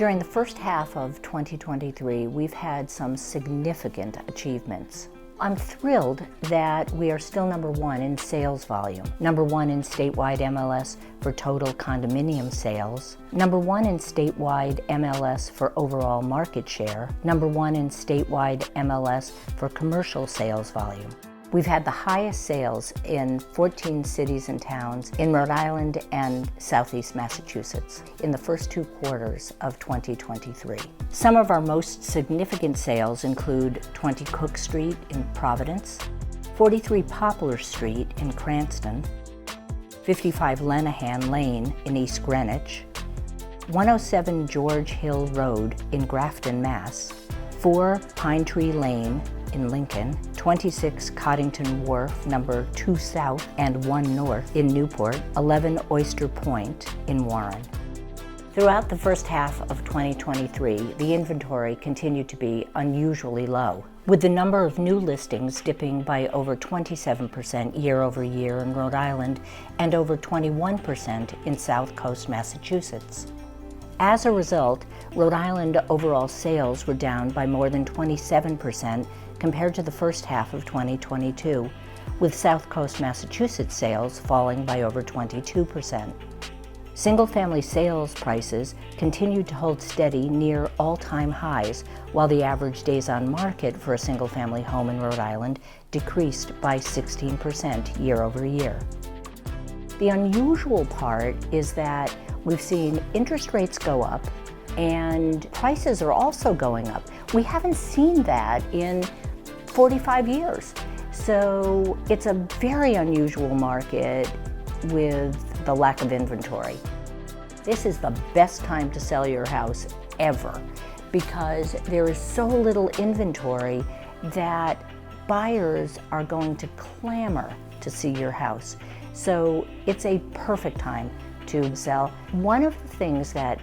During the first half of 2023, we've had some significant achievements. I'm thrilled that we are still #1 in sales volume, #1 in statewide MLS for total condominium sales, #1 in statewide MLS for overall market share, #1 in statewide MLS for commercial sales volume. We've had the highest sales in 14 cities and towns in Rhode Island and Southeast Massachusetts in the first 2 quarters of 2023. Some of our most significant sales include 20 Cook Street in Providence, 43 Poplar Street in Cranston, 55 Lenahan Lane in East Greenwich, 107 George Hill Road in Grafton, Mass, 4 Pine Tree Lane in Lincoln, 26 Coddington Wharf, number 2 South and 1 North in Newport, 11 Oyster Point in Warren. Throughout the first half of 2023, the inventory continued to be unusually low, with the number of new listings dipping by over 27% year over year in Rhode Island and over 21% in South Coast Massachusetts. As a result, Rhode Island overall sales were down by more than 27% compared to the first half of 2022, with South Coast Massachusetts sales falling by over 22%. Single-family sales prices continued to hold steady near all-time highs, while the average days on market for a single-family home in Rhode Island decreased by 16% year over year. The unusual part is that we've seen interest rates go up and prices are also going up. We haven't seen that in 45 years. So it's a very unusual market with the lack of inventory. This is the best time to sell your house ever because there is so little inventory that buyers are going to clamor to see your house. So it's a perfect time to sell. One of the things that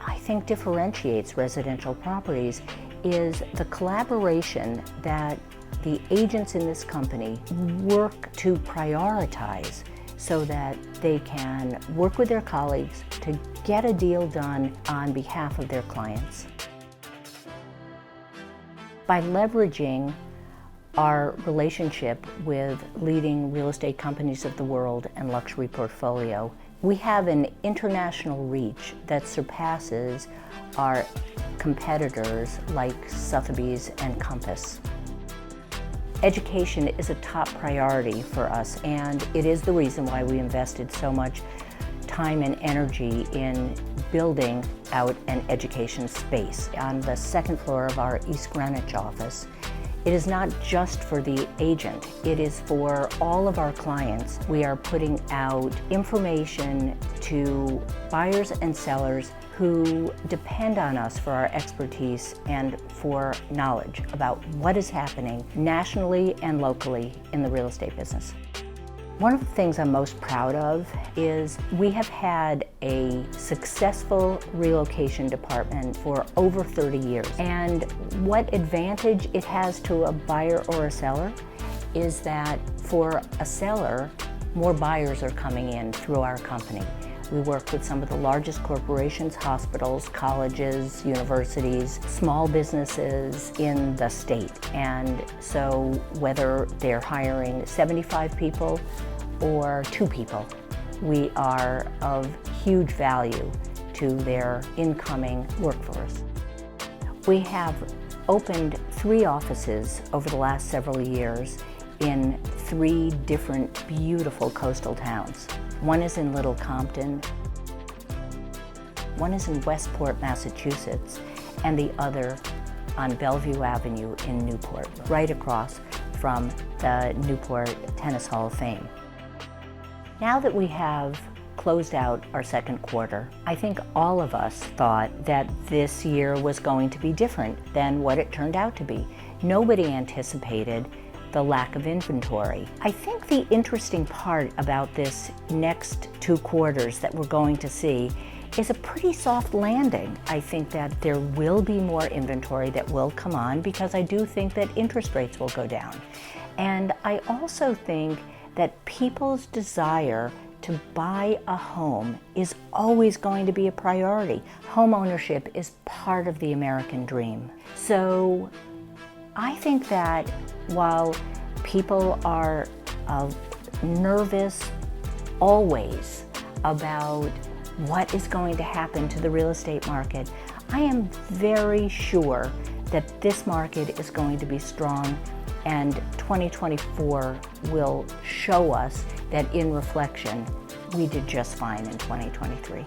I think differentiates residential properties is the collaboration that the agents in this company work to prioritize so that they can work with their colleagues to get a deal done on behalf of their clients. By leveraging our relationship with leading real estate companies of the world and luxury portfolio, we have an international reach that surpasses our competitors like Sotheby's and Compass. Education is a top priority for us, and it is the reason why we invested so much time and energy in building out an education space. On the 2nd floor of our East Greenwich office, it is not just for the agent, it is for all of our clients. We are putting out information to buyers and sellers who depend on us for our expertise and for knowledge about what is happening nationally and locally in the real estate business. One of the things I'm most proud of is we have had a successful relocation department for over 30 years. And what advantage it has to a buyer or a seller is that for a seller, more buyers are coming in through our company. We work with some of the largest corporations, hospitals, colleges, universities, small businesses in the state. And so whether they're hiring 75 people or 2 people, we are of huge value to their incoming workforce. We have opened 3 offices over the last several years in 3 different beautiful coastal towns. One is in Little Compton, one is in Westport, Massachusetts, and the other on Bellevue Avenue in Newport, right across from the Newport Tennis Hall of Fame. Now that we have closed out our 2nd quarter, I think all of us thought that this year was going to be different than what it turned out to be. Nobody anticipated the lack of inventory. I think the interesting part about this next 2 quarters that we're going to see is a pretty soft landing. I think that there will be more inventory that will come on because I do think that interest rates will go down. And I also think that people's desire to buy a home is always going to be a priority. Home ownership is part of the American dream. So I think that while people are nervous always about what is going to happen to the real estate market, I am very sure that this market is going to be strong, and 2024 will show us that in reflection, we did just fine in 2023.